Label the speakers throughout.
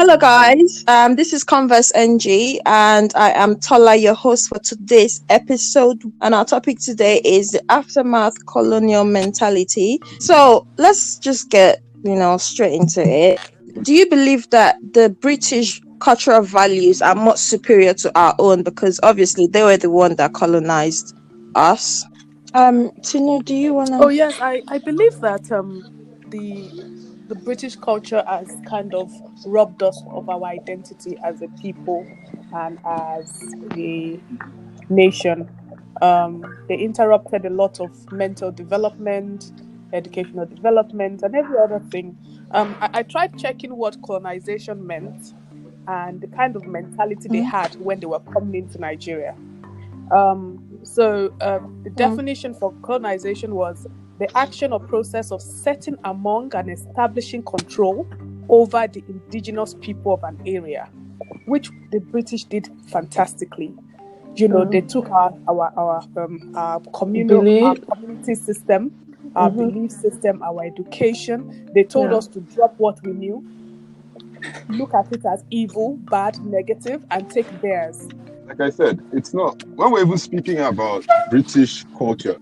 Speaker 1: Hello, guys. This is Converse NG, and I am Tola, your host for today's episode. And our topic today is the Aftermath Colonial Mentality. So let's just get, straight into it. Do you believe that the British cultural values are much superior to our own? Because obviously they were the one that colonized us. Tino, do you
Speaker 2: Oh
Speaker 1: wanna?
Speaker 2: yes, I believe that the the British culture has kind of robbed us of our identity as a people and as a nation. They interrupted a lot of mental development, educational development, and every other thing. I tried checking what colonization meant and the kind of mentality they
Speaker 1: Mm,
Speaker 2: had when they were coming into Nigeria. The
Speaker 1: mm,
Speaker 2: definition for colonization was the action or process of setting among and establishing control over the indigenous people of an area, which the British did fantastically. They
Speaker 1: mm.
Speaker 2: took our
Speaker 3: Believe.
Speaker 2: community system, our
Speaker 1: Mm-hmm.
Speaker 2: belief system, our education. They told
Speaker 1: Yeah.
Speaker 2: us to drop what we knew, look at it as evil, bad, negative, and take theirs.
Speaker 3: Like I said, it's not. When we're even speaking about British culture,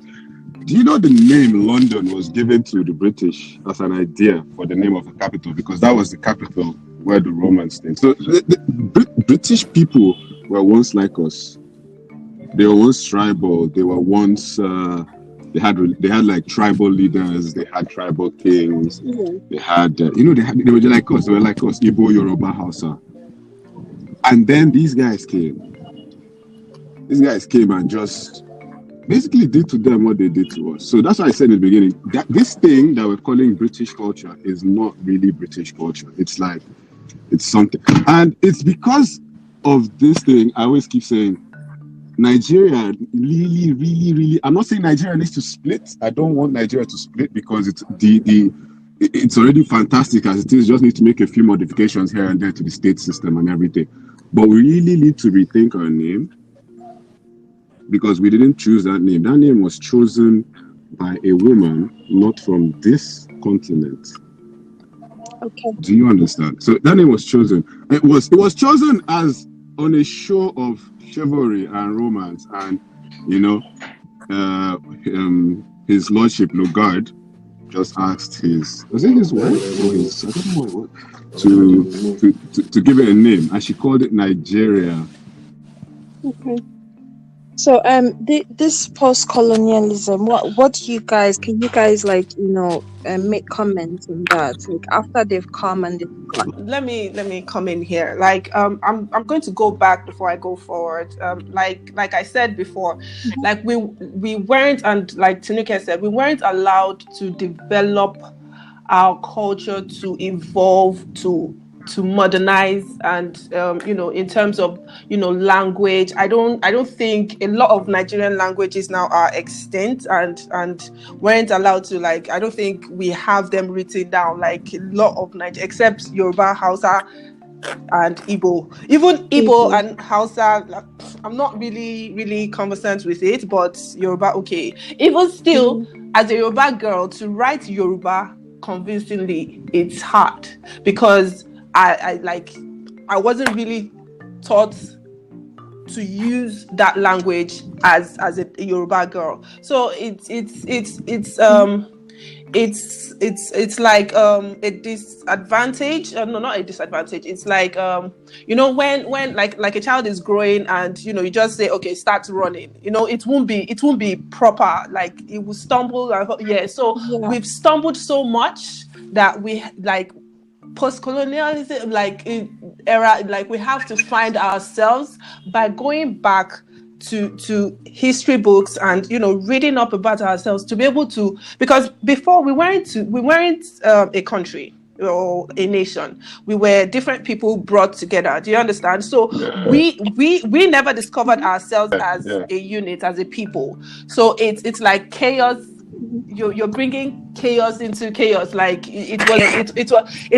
Speaker 3: do you know the name London was given to the British as an idea for the name of a capital? Because that was the capital where the Romans stayed. So the British people were once like us. They were once tribal. They were once. They had like tribal leaders. They had tribal kings.
Speaker 1: Yeah.
Speaker 3: They had. They were just like us. They were like us. Igbo, Yoruba, Hausa. And then these guys came. These guys came and just basically did to them what they did to us. So that's why I said in the beginning that this thing that we're calling British culture is not really British culture. It's like it's something, and it's because of this thing. I always keep saying Nigeria really, really, really. I'm not saying Nigeria needs to split. I don't want Nigeria to split because it's already fantastic as it is. Just need to make a few modifications here and there to the state system and everything. But we really need to rethink our name because we didn't choose that name. That name was chosen by a woman not from this continent.
Speaker 1: Okay.
Speaker 3: Do you understand? So that name was chosen. It was chosen as on a show of chivalry and romance, and you know, his lordship Lugard just asked was it his wife or his, I don't know what it was, to give it a name, and she called it Nigeria.
Speaker 1: Okay. So, this post-colonialism, what do you guys, can you guys make comments on that? Like after they've come and they've gone.
Speaker 4: Let me come in here. I'm going to go back before I go forward. Like I said before, like we weren't, and like Tinuke said, we weren't allowed to develop our culture, to evolve, to modernize, and in terms of language, I don't think a lot of Nigerian languages now are extinct and weren't allowed to, like, I don't think we have them written down, like a lot of Niger, except Yoruba, Hausa, and Igbo. Even Igbo
Speaker 1: People.
Speaker 4: and Hausa, like, I'm not really conversant with it, but Yoruba, okay. Even still,
Speaker 1: Mm,
Speaker 4: as a Yoruba girl, to write Yoruba convincingly, it's hard because I wasn't really taught to use that language as a Yoruba girl. So it's like a disadvantage. No, not a disadvantage. It's like when like a child is growing and you just say, okay, start running. It won't be proper. Like it will stumble. Yeah. So
Speaker 1: yeah.
Speaker 4: we've stumbled so much that we like post-colonialism, era, like we have to find ourselves by going back to history books and reading up about ourselves to be able to, because before we weren't a country or a nation. We were different people brought together. Do you understand? So
Speaker 3: Yeah,
Speaker 4: we never discovered ourselves as
Speaker 3: yeah.
Speaker 4: a unit, as a people. So it's like chaos.
Speaker 1: Mhm.
Speaker 4: You're bringing chaos into chaos. Like it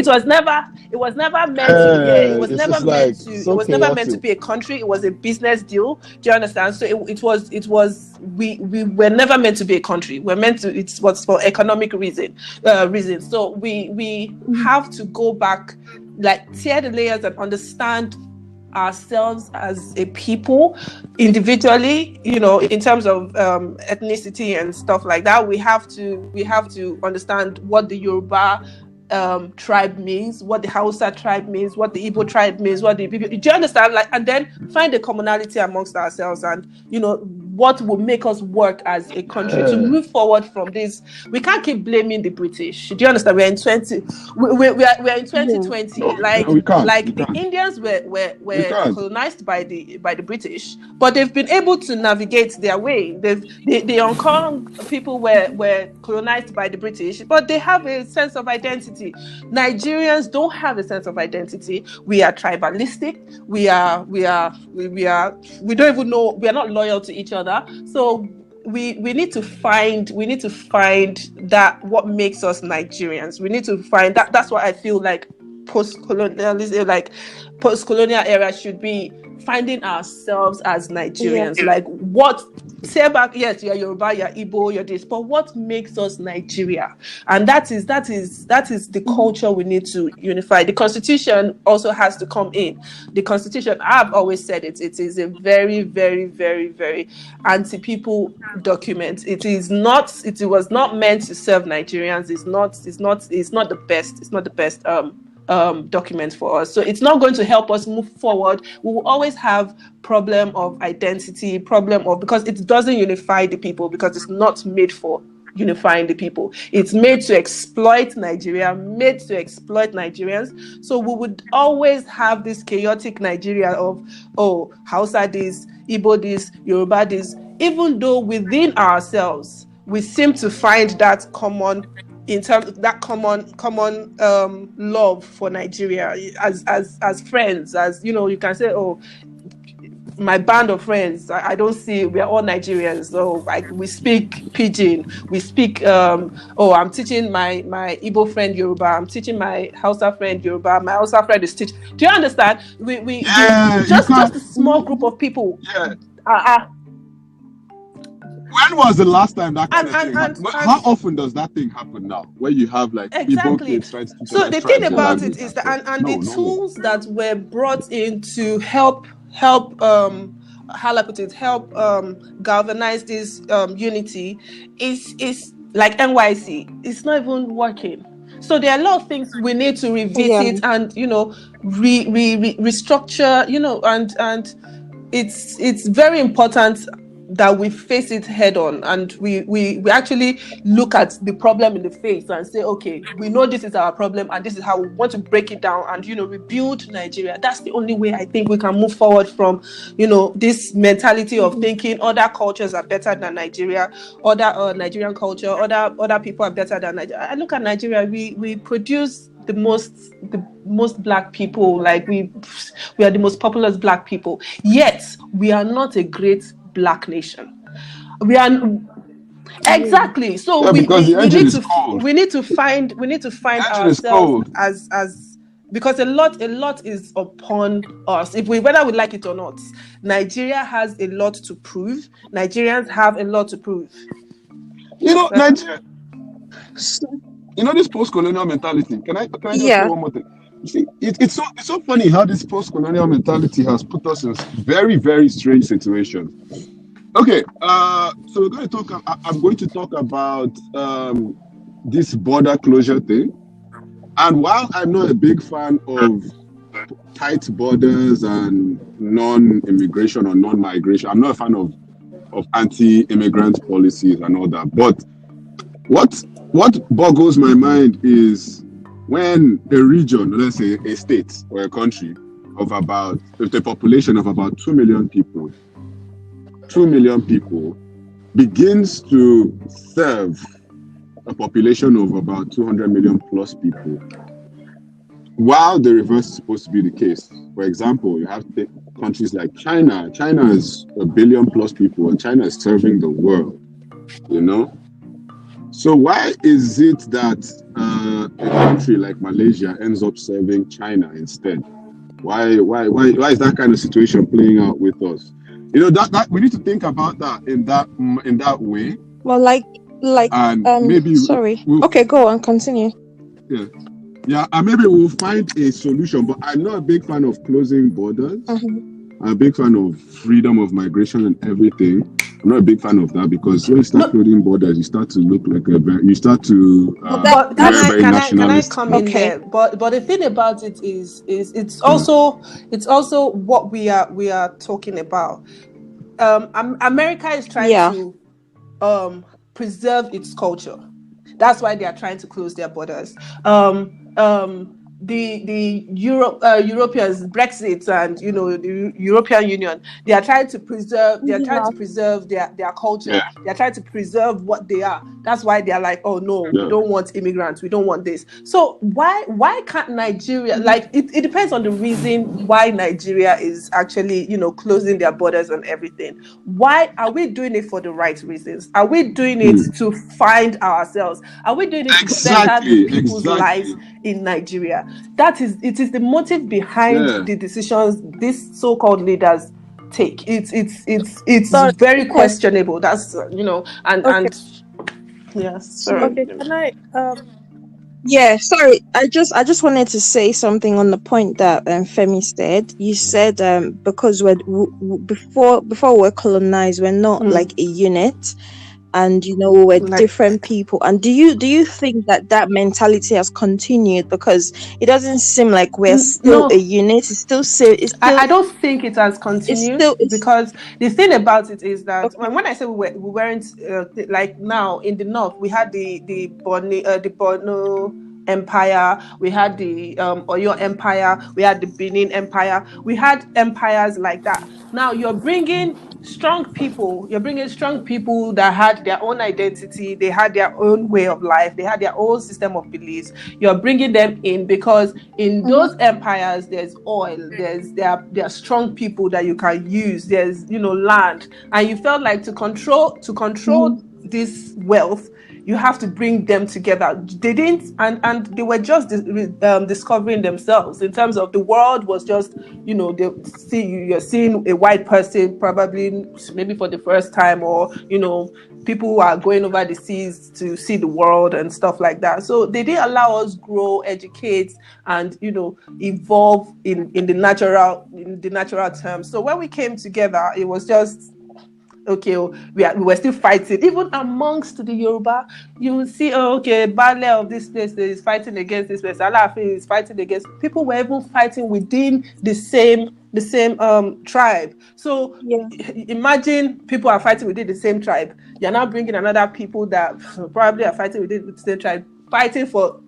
Speaker 4: was never meant to, yeah, it was
Speaker 3: It's
Speaker 4: never
Speaker 3: just
Speaker 4: meant
Speaker 3: like
Speaker 4: to it
Speaker 3: so
Speaker 4: was never meant to
Speaker 3: chaotic.
Speaker 4: be a country. It was a business deal. Do you understand? So we were never meant to be a country. We're meant to, it was for economic reasons. So we
Speaker 1: Mm,
Speaker 4: have to go back like tear the layers and understand ourselves as a people individually, in terms of ethnicity and stuff like that. We have to understand what the Yoruba tribe means, what the Hausa tribe means, what the Igbo tribe means, what the do you understand? Like, and then find a commonality amongst ourselves, and what will make us work as a country to move forward from this. We can't keep blaming the British. Do you understand? We're in 2020. Like,
Speaker 3: No, we can't.
Speaker 4: the Indians were colonized by the British, but they've been able to navigate their way. The Hong Kong people were colonized by the British, but they have a sense of identity. Nigerians don't have a sense of identity. We are tribalistic. We don't even know. We are not loyal to each other. So we need to find that what makes us Nigerians. We need to find that. That's what I feel like post-colonialism, like post-colonial era, should be finding ourselves as Nigerians. Like, what, say back, yes, you're Yoruba, you're Igbo, you're this, but what makes us Nigeria? And that is the culture we need to unify. The Constitution also has to come in. The Constitution, I've always said it is a very, very, very, very anti-people document. It was not meant to serve Nigerians. It's not the best. It's not the best document for us. So it's not going to help us move forward. We will always have problem of identity, because it doesn't unify the people, because it's not made for unifying the people. It's made to exploit Nigeria, made to exploit Nigerians. So we would always have this chaotic Nigeria of, Hausa this, Igbo this, Yoruba this, even though within ourselves we seem to find that common, in terms of that common love for Nigeria as friends, as you can say, my band of friends, I don't see, we are all Nigerians. So like, we speak Pidgin, we speak I'm teaching my Igbo friend Yoruba, I'm teaching my Hausa friend Yoruba, my Hausa friend is teaching. Do you understand? We just a small group of people.
Speaker 3: When was the last time that kind of thing happened? How often does that thing happen now? Where you have like Igbo kids trying to teach
Speaker 4: So the thing about it is that, and the tools that were brought in to help galvanize this unity is like NYC. It's not even working. So there are a lot of things we need to revisit and restructure. And it's very important that we face it head on, and we actually look at the problem in the face and say, okay, we know this is our problem and this is how we want to break it down and rebuild Nigeria. That's the only way I think we can move forward from this mentality of thinking other cultures are better than Nigeria, other Nigerian culture, other people are better than Nigeria. I look at Nigeria, we produce the most black people, like we are the most populous black people, yet we are not a great black nation. We are exactly. So we need to find ourselves as because a lot is upon us. Whether we like it or not, Nigeria has a lot to prove. Nigerians have a lot to prove.
Speaker 3: Nigeria. This post-colonial mentality. Can I just say one more thing? You see, it's so funny how this post-colonial mentality has put us in very, very strange situations. Okay, so we're going to talk. I'm going to talk about this border closure thing. And while I'm not a big fan of tight borders and non-immigration or non-migration, I'm not a fan of anti-immigrant policies and all that. But what boggles my mind is when a region, let's say a state or a country with a population of about 2 million people, begins to serve a population of about 200 million plus people, while the reverse is supposed to be the case. For example, you have countries like China. China is 1 billion plus people, and China is serving the world, So why is it that a country like Malaysia ends up serving China instead? Why is that kind of situation playing out with us? That we need to think about that in that way.
Speaker 1: Well, like
Speaker 3: and maybe
Speaker 1: sorry. Okay, go on, continue.
Speaker 3: Yeah, Yeah, and maybe we'll find a solution. But I'm not a big fan of closing borders.
Speaker 1: Mm-hmm.
Speaker 3: I'm a big fan of freedom of migration and everything. I'm not a big fan of that because when you start
Speaker 4: No,
Speaker 3: closing borders, you start to look like you start to
Speaker 1: But
Speaker 4: but
Speaker 1: that
Speaker 3: very,
Speaker 1: that's
Speaker 3: very
Speaker 4: can I
Speaker 3: nationalist.
Speaker 4: come in
Speaker 1: okay.
Speaker 4: here? But the thing about it is
Speaker 3: Mm.
Speaker 4: it's also what we are talking about. America is trying
Speaker 1: Yeah.
Speaker 4: to preserve its culture. That's why they are trying to close their borders. The Europeans, Brexit, and the European Union, they are trying to preserve. They are trying
Speaker 1: Yeah.
Speaker 4: to preserve their
Speaker 3: Yeah,
Speaker 4: culture. They are trying to preserve what they are. That's why they are like, oh no, we
Speaker 3: yeah.
Speaker 4: don't want immigrants. We don't want this. So why can't Nigeria? Like it depends on the reason why Nigeria is actually closing their borders and everything. Why are we doing it for the right reasons? Are we doing it
Speaker 3: Mm.
Speaker 4: to find ourselves? Are we doing it to better the
Speaker 3: Exactly,
Speaker 4: people's lives
Speaker 3: exactly.
Speaker 4: in Nigeria? It is the motive behind
Speaker 3: Yeah.
Speaker 4: the decisions these so-called leaders take. It's
Speaker 2: Sorry.
Speaker 4: very
Speaker 1: Okay.
Speaker 4: questionable. That's
Speaker 1: Okay.
Speaker 4: and yes, sorry.
Speaker 2: Okay. Can I
Speaker 1: Yeah, sorry. I just wanted to say something on the point that Femi said. You said because before we're colonized, we're not like a unit, and we're
Speaker 4: Like
Speaker 1: different people. And do you think that mentality has continued? Because it doesn't seem like we're still a
Speaker 4: no,
Speaker 1: unit.
Speaker 4: I don't think it has
Speaker 1: It's
Speaker 4: continued
Speaker 1: still it's
Speaker 4: because the thing about it is that
Speaker 1: okay.
Speaker 4: when I say we weren't like now in the north, we had the Borno Empire, we had the Oyo Empire, we had the Benin Empire, we had empires like that. Now you're bringing strong people that had their own identity, they had their own way of life, they had their own system of beliefs. You're bringing them in because in those
Speaker 1: Mhm.
Speaker 4: empires there's oil, there are strong people that you can use, there's land, and you felt like to control
Speaker 1: Mhm.
Speaker 4: this wealth, you have to bring them together. They didn't, and they were just discovering themselves in terms of the world was just, you're seeing a white person probably maybe for the first time, or people who are going over the seas to see the world and stuff like that. So they didn't allow us grow, educate, and evolve in the natural terms. So when we came together, it was just okay, we were still fighting. Even amongst the Yoruba, you will see, oh, okay, Baale of this place is fighting against this place, Alaafin is fighting against. People were even fighting within the same tribe. So
Speaker 1: Yeah.
Speaker 4: imagine people are fighting within the same tribe. You're now bringing another people that probably are fighting within the same tribe, fighting for,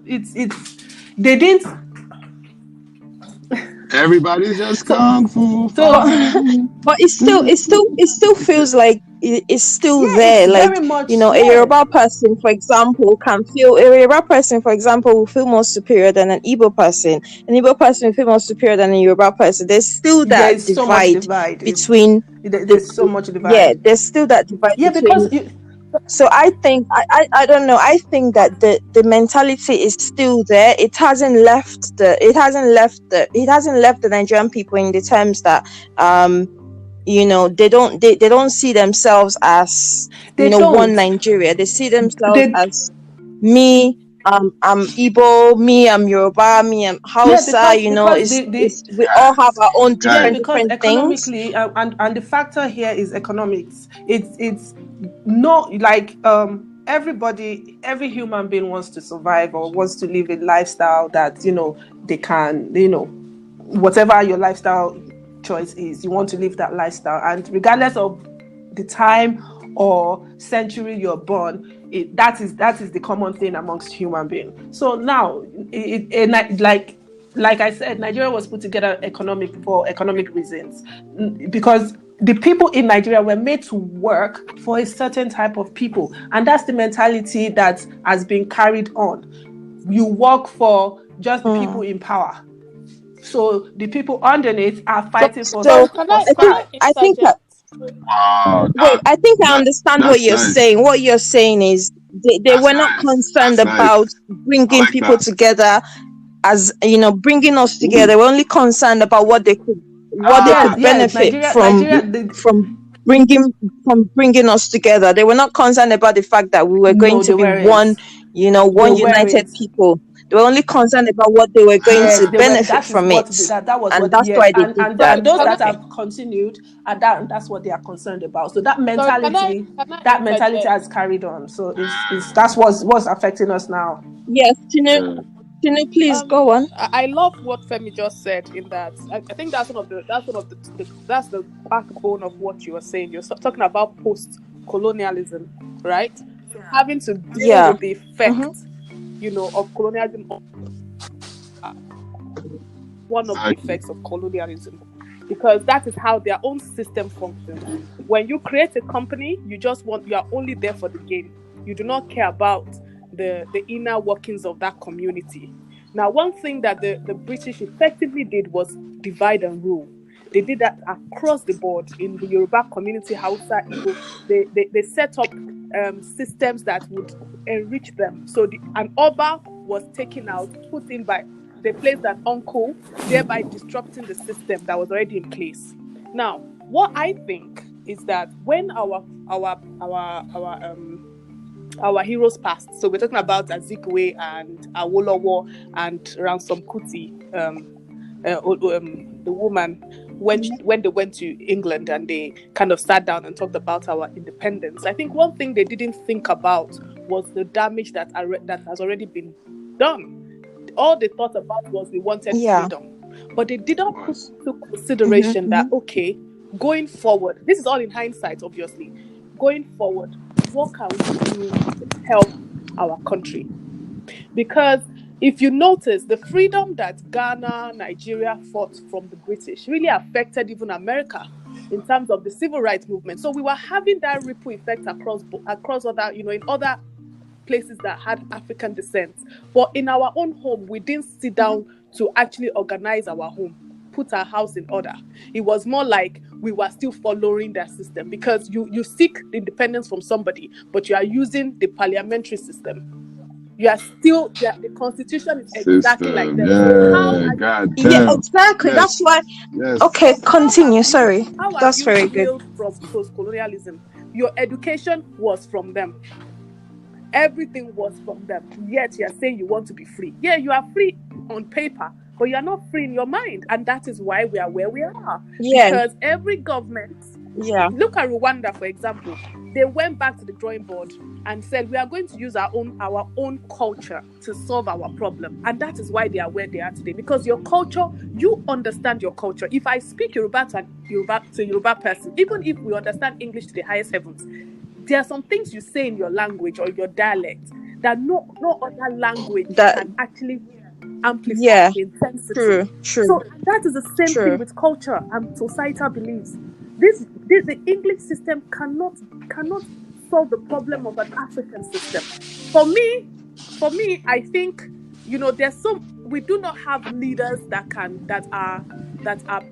Speaker 4: it's they didn't.
Speaker 3: Everybody's just
Speaker 4: So
Speaker 3: kung fu
Speaker 4: so
Speaker 1: But
Speaker 3: fighting.
Speaker 1: but it still feels like it's still
Speaker 4: yeah, it's
Speaker 1: there.
Speaker 4: very
Speaker 1: Like,
Speaker 4: much
Speaker 1: a
Speaker 4: yeah.
Speaker 1: Yoruba person, for example, will feel more superior than an Igbo person. An Igbo person will feel more superior than a Yoruba person. There's still
Speaker 4: There
Speaker 1: that
Speaker 4: is so much
Speaker 1: divide
Speaker 4: divide.
Speaker 1: between the
Speaker 4: There's so much
Speaker 1: yeah,
Speaker 4: divide.
Speaker 1: there's still that divide
Speaker 4: Yeah, because
Speaker 1: between. So I think I don't know. I think that the mentality is still there. It hasn't left the Nigerian people in the terms that they don't see themselves as
Speaker 4: they
Speaker 1: one
Speaker 4: don't.
Speaker 1: Nigeria. They see themselves
Speaker 4: They
Speaker 1: as me. I'm Igbo. Me, I'm Yoruba. Me, I'm
Speaker 4: yeah,
Speaker 1: Hausa.
Speaker 4: because
Speaker 1: We all have our own
Speaker 4: yeah,
Speaker 3: Guys,
Speaker 4: because
Speaker 1: different things.
Speaker 4: economically, and the factor here is economics. It's not like every human being wants to survive or wants to live a lifestyle that they can whatever your lifestyle choice is, you want to live that lifestyle, and regardless of the time or century you're born, that is the common thing amongst human beings. So now, like I said, Nigeria was put together for economic reasons, because the people in Nigeria were made to work for a certain type of people, and that's the mentality that has been carried on. You work for just the people
Speaker 1: Mm.
Speaker 4: in power, so the people underneath are
Speaker 1: But
Speaker 4: fighting for
Speaker 1: so
Speaker 2: sorry, can
Speaker 4: for
Speaker 2: I
Speaker 1: I
Speaker 2: can
Speaker 1: think
Speaker 2: I
Speaker 4: scraps.
Speaker 1: I think
Speaker 2: interject?
Speaker 3: wow,
Speaker 1: Wait, I think I
Speaker 3: that
Speaker 1: understand what
Speaker 3: that's
Speaker 1: you're
Speaker 3: nice.
Speaker 1: saying. What you're saying is they
Speaker 3: That's
Speaker 1: were not
Speaker 3: nice.
Speaker 1: concerned
Speaker 3: That's nice.
Speaker 1: about
Speaker 3: I
Speaker 1: bringing
Speaker 3: like
Speaker 1: people
Speaker 3: that.
Speaker 1: together, as bringing us
Speaker 3: Ooh.
Speaker 1: together. We're only concerned about what they
Speaker 4: Yes,
Speaker 1: could
Speaker 3: Ah,
Speaker 4: yes,
Speaker 1: benefit from
Speaker 4: Nigeria.
Speaker 1: from bringing us together. They were not concerned about the fact that we were going
Speaker 4: No,
Speaker 1: to
Speaker 4: they
Speaker 1: be one
Speaker 4: weren't. they
Speaker 1: one united
Speaker 4: weren't.
Speaker 1: people. They were only concerned about what they were going
Speaker 4: Yes,
Speaker 1: to
Speaker 4: they were.
Speaker 1: benefit
Speaker 4: That is
Speaker 1: from it.
Speaker 4: what that was
Speaker 1: And
Speaker 4: what.
Speaker 1: that's
Speaker 4: Yes,
Speaker 1: why they did
Speaker 4: and
Speaker 1: that.
Speaker 4: those that
Speaker 1: Okay.
Speaker 4: have continued, and that's what they are concerned about. So that
Speaker 2: Sorry,
Speaker 4: that
Speaker 2: can I
Speaker 4: mentality
Speaker 2: interject?
Speaker 4: has carried on. So it's that's what's affecting us now.
Speaker 1: Yes,
Speaker 3: Yeah.
Speaker 1: Please go on.
Speaker 2: I love what Femi just said. In that, I think that's the backbone of what you were saying. You're talking about post-colonialism, right? So having to deal
Speaker 1: Yeah.
Speaker 2: with the
Speaker 1: Mm-hmm.
Speaker 2: effect, of colonialism, one of the
Speaker 3: Exactly.
Speaker 2: effects of colonialism, because that is how their own system functions. When you create a company, you are only there for the gain. You do not care about the inner workings of that community. Now, one thing that the British effectively did was divide and rule. They did that across the board in the Yoruba community, Hausa, Igbo. They set up systems that would enrich them. So an Oba was taken out, put in by, they placed an uncle, thereby disrupting the system that was already in place. Now, what I think is that when our heroes passed, so we're talking about Azikwe and Awolowo and Ransom Kuti, the woman, when they went to England and they kind of sat down and talked about our independence. I think one thing they didn't think about was the damage that has already been done. All they thought about was we wanted
Speaker 1: Yeah.
Speaker 2: freedom, but they didn't put
Speaker 3: Was.
Speaker 2: into
Speaker 1: Mm-hmm.
Speaker 2: consideration that, okay, going forward, this is all in hindsight, obviously. Going forward, what can we do to help our country? Because if you notice, the freedom that Ghana, Nigeria fought from the British really affected even America in terms of the civil rights movement. So we were having that ripple effect across other, in other places that had African descent. But in our own home, we didn't sit down to actually organize our home, put our house in order. It was more like we were still following that system, because you seek independence from somebody, but you are using the parliamentary system. You are still, the constitution is exactly like
Speaker 3: System.
Speaker 2: them. So how
Speaker 3: Yeah.
Speaker 2: are you
Speaker 3: God
Speaker 1: Yeah,
Speaker 3: damn.
Speaker 1: exactly. That's
Speaker 3: Yes.
Speaker 1: why.
Speaker 3: Yes.
Speaker 1: Okay, continue.
Speaker 2: you
Speaker 1: Sorry.
Speaker 2: how have
Speaker 1: That's
Speaker 2: you
Speaker 1: very good.
Speaker 2: healed from post-colonialism? Your education was from them. Everything was from them. Yet you are saying you want to be free. Yeah, you are free on paper, but you are not free in your mind. And that is why we are where we are.
Speaker 1: Yeah.
Speaker 2: Because every government,
Speaker 1: Yeah.
Speaker 2: look at Rwanda, for example. They went back to the drawing board and said, we are going to use our own culture to solve our problem. And that is why they are where they are today. Because your culture, you understand your culture. If I speak Yoruba to a Yoruba person, even if we understand English to the highest heavens, there are some things you say in your language or your dialect that no other language
Speaker 1: That.
Speaker 2: can actually amplify
Speaker 1: Yeah.
Speaker 2: the intensity.
Speaker 1: True. True.
Speaker 2: So that is the same thing
Speaker 1: True.
Speaker 2: with culture and societal beliefs. The English system cannot solve the problem of an African system. For me, I think, we do not have leaders that are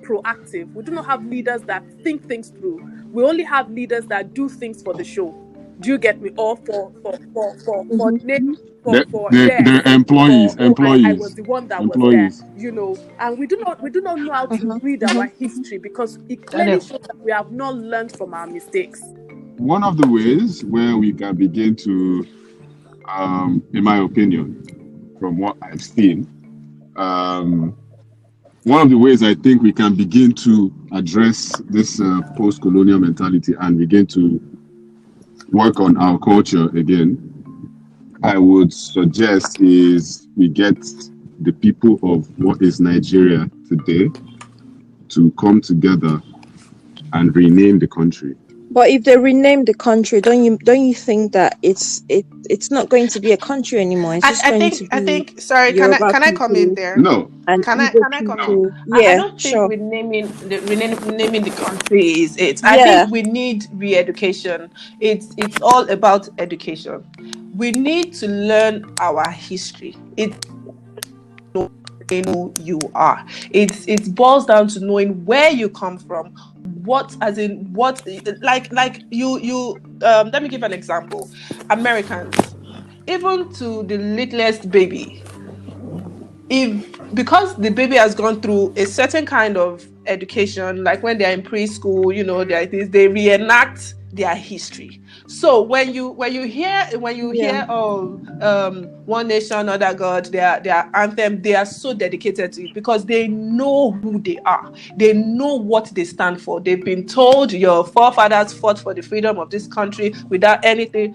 Speaker 2: proactive. We do not have leaders that think things through. We only have leaders that do things for the show. Do you get me? Or for name,
Speaker 1: Mm-hmm.
Speaker 2: for yes,
Speaker 3: They're
Speaker 2: for,
Speaker 3: employees.
Speaker 2: oh, I was
Speaker 3: Employees.
Speaker 2: the one that was there,
Speaker 3: Employees.
Speaker 2: and we do not know how to
Speaker 1: Mm-hmm.
Speaker 2: read
Speaker 1: Mm-hmm.
Speaker 2: our history, because it clearly
Speaker 4: Daniel.
Speaker 2: shows that we have not learned from our mistakes.
Speaker 3: One of the ways where we can begin to, in my opinion, from what I've seen, um, one of the ways I think we can begin to address this post-colonial mentality and begin to work on our culture again, I would suggest is we get the people of what is Nigeria today to come together and rename the country.
Speaker 1: But if they rename the country, don't you think that it's not going to be a country anymore? It's just going to
Speaker 4: I
Speaker 1: be
Speaker 4: think sorry,
Speaker 1: Yoruba
Speaker 4: can I come in
Speaker 1: people
Speaker 4: there?
Speaker 3: No,
Speaker 1: and Igbo
Speaker 4: Can I come in?
Speaker 3: no.
Speaker 1: people.
Speaker 4: I
Speaker 1: Yeah,
Speaker 4: don't think
Speaker 1: sure.
Speaker 4: renaming the country is it. I
Speaker 1: Yeah.
Speaker 4: think we need re-education. It's all about education. We need to learn our history. It's who you are. It boils down to knowing where you come from. What, as in what, like you let me give an example. Americans, even to the littlest baby, if because the baby has gone through a certain kind of education, like when they're in preschool, they reenact their history. So when you hear one nation under God, their anthem, they are so dedicated to it because they know who they are. They know what they stand for. They've been told your forefathers fought for the freedom of this country without anything.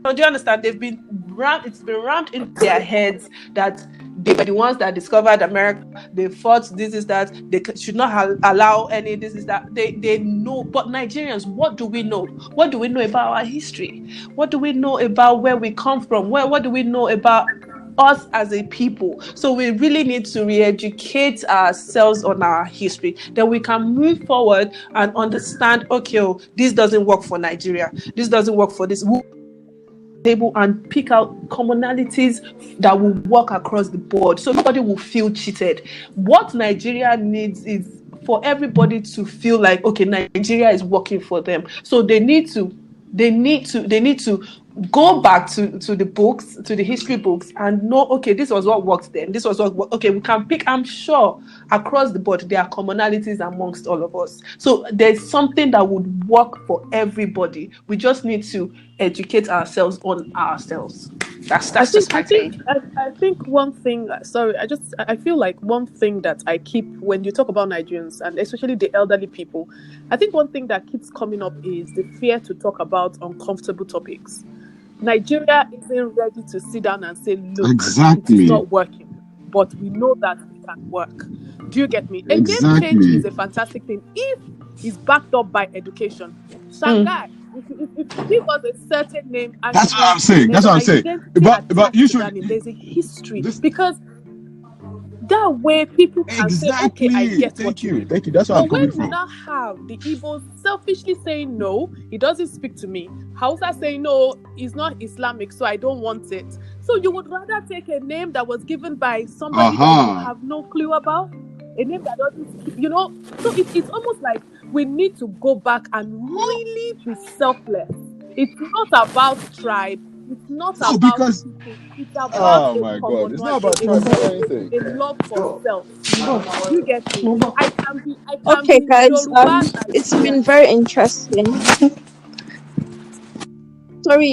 Speaker 4: Do you understand? It's been rammed into their heads that they were the ones that discovered America. They fought this is that. They should not allow any this is that. They know. But Nigerians, what do we know? What do we know about our history? What do we know about where we come from? What do we know about us as a people? So we really need to re-educate ourselves on our history. Then we can move forward and understand, okay, this doesn't work for Nigeria. This doesn't work for this. Table and pick out commonalities that will work across the board so nobody will feel cheated. What Nigeria needs is for everybody to feel like, okay, Nigeria is working for them. So they need to go back to the books, to the history books, and know, okay, this was what worked then. This was what worked. Okay, we can pick, I'm sure across the board there are commonalities amongst all of us. So there's something that would work for everybody. We just need to educate ourselves on ourselves. That's just my take.
Speaker 2: I think one thing, I feel like one thing that I keep when you talk about Nigerians and especially the elderly people, I think one thing that keeps coming up is the fear to talk about uncomfortable topics. Nigeria isn't ready to sit down and say, look,
Speaker 3: exactly,
Speaker 2: it's not working, but we know that it can work. Do you get me? A name change is a fantastic thing if it's backed up by education. Shanghai, if you give us a certain name, and
Speaker 3: that's what I'm saying. That's what I'm saying. But you should.
Speaker 2: There's a history because that way people can say, okay, I get what you mean.
Speaker 3: Thank you. That's what I'm coming from.
Speaker 2: But when we now have the Igbos selfishly saying no, it doesn't speak to me. Hausa saying no, it's not Islamic, so I don't want it. So you would rather take a name that was given by somebody that you have no clue about? A name that doesn't, So it's almost like we need to go back and really be selfless. It's not about tribe. It's not about it's about
Speaker 3: my God. It's not about tribe or anything.
Speaker 2: A love for self. You get me? I can be
Speaker 1: okay, guys.
Speaker 2: Yoruba,
Speaker 1: it's been very interesting.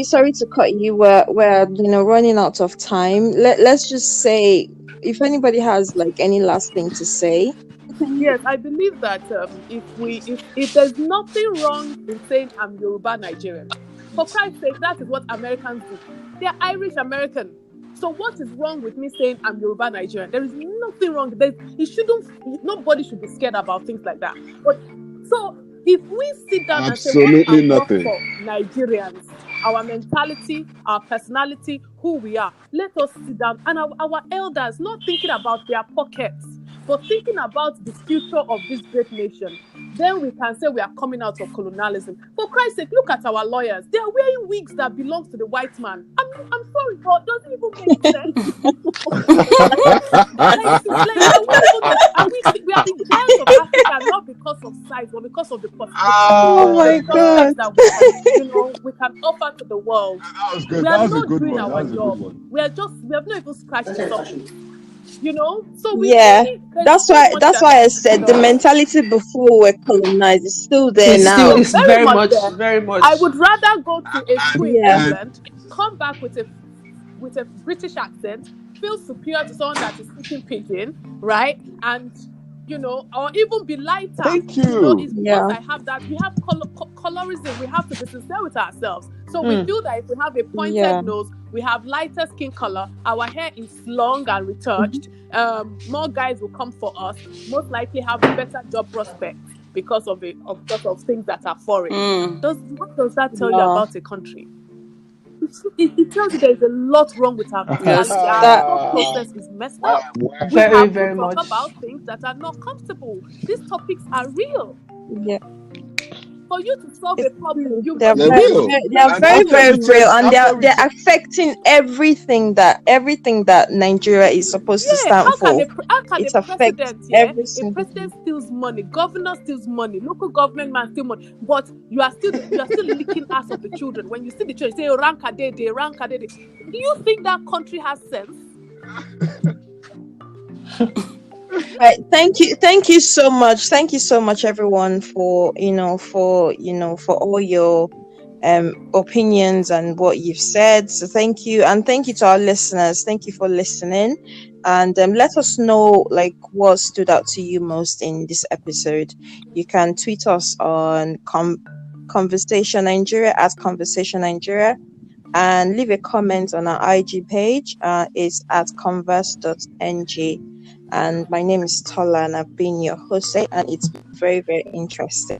Speaker 1: Sorry to cut you. We're running out of time. Let's just say if anybody has like any last thing to say.
Speaker 2: Yes, I believe that if there's nothing wrong in saying I'm Yoruba Nigerian, for Christ's sake, that is what Americans do. They're Irish American. So what is wrong with me saying I'm Yoruba Nigerian? There is nothing wrong. Nobody should be scared about things like that. But so if we sit down and say what I work for Nigerians, our mentality, our personality, who we are, let us sit down and our elders, not thinking about their pockets, but thinking about the future of this great nation, then we can say we are coming out of colonialism. For Christ's sake, look at our lawyers. They are wearing wigs that belong to the white man. I'm sorry, but it doesn't even make sense. We are the giants of Africa, not because of size, but because of the possibilities that we can offer to the world.
Speaker 3: That was good.
Speaker 2: We
Speaker 3: That
Speaker 2: are
Speaker 3: was
Speaker 2: not
Speaker 3: a good
Speaker 2: doing
Speaker 3: one.
Speaker 2: our job. We have not even scratched the surface. So
Speaker 1: that's why I said the mentality before we're colonized is still there now.
Speaker 4: It's very much there. Very much.
Speaker 2: I would rather go to a school in England, come back with a British accent, feel superior to someone that is speaking pidgin, right? And or even be lighter.
Speaker 3: Thank you.
Speaker 2: It's because I have that. We have colorism. We have to be sincere with ourselves. So we feel that if we have a pointed nose, we have lighter skin color, our hair is long and retouched, more guys will come for us, most likely have a better job prospect because of things that are foreign. What does that tell you about a country? It tells you there's a lot wrong with our mentality. Our thought process is messed up. We have to talk about things that are not comfortable. These topics are real.
Speaker 1: Yeah.
Speaker 2: For you to solve a problem,
Speaker 1: they're very, very real, and they're affecting everything that Nigeria is supposed to stand for.
Speaker 2: How can
Speaker 1: it
Speaker 2: a president,
Speaker 1: a
Speaker 2: president steals money, governor steals money, local government man steals money, but you are still licking ass of the children. When you see the children, you say rankadede. Do you think that country has sense?
Speaker 1: Right. Thank you so much. Thank you so much, everyone, for for all your opinions and what you've said. So thank you, and thank you to our listeners. Thank you for listening, and let us know like what stood out to you most in this episode. You can tweet us on Conversation Nigeria at Conversation Nigeria, and leave a comment on our IG page. It's at converse.ng. And my name is Tola, and I've been your host, and it's very, very interesting.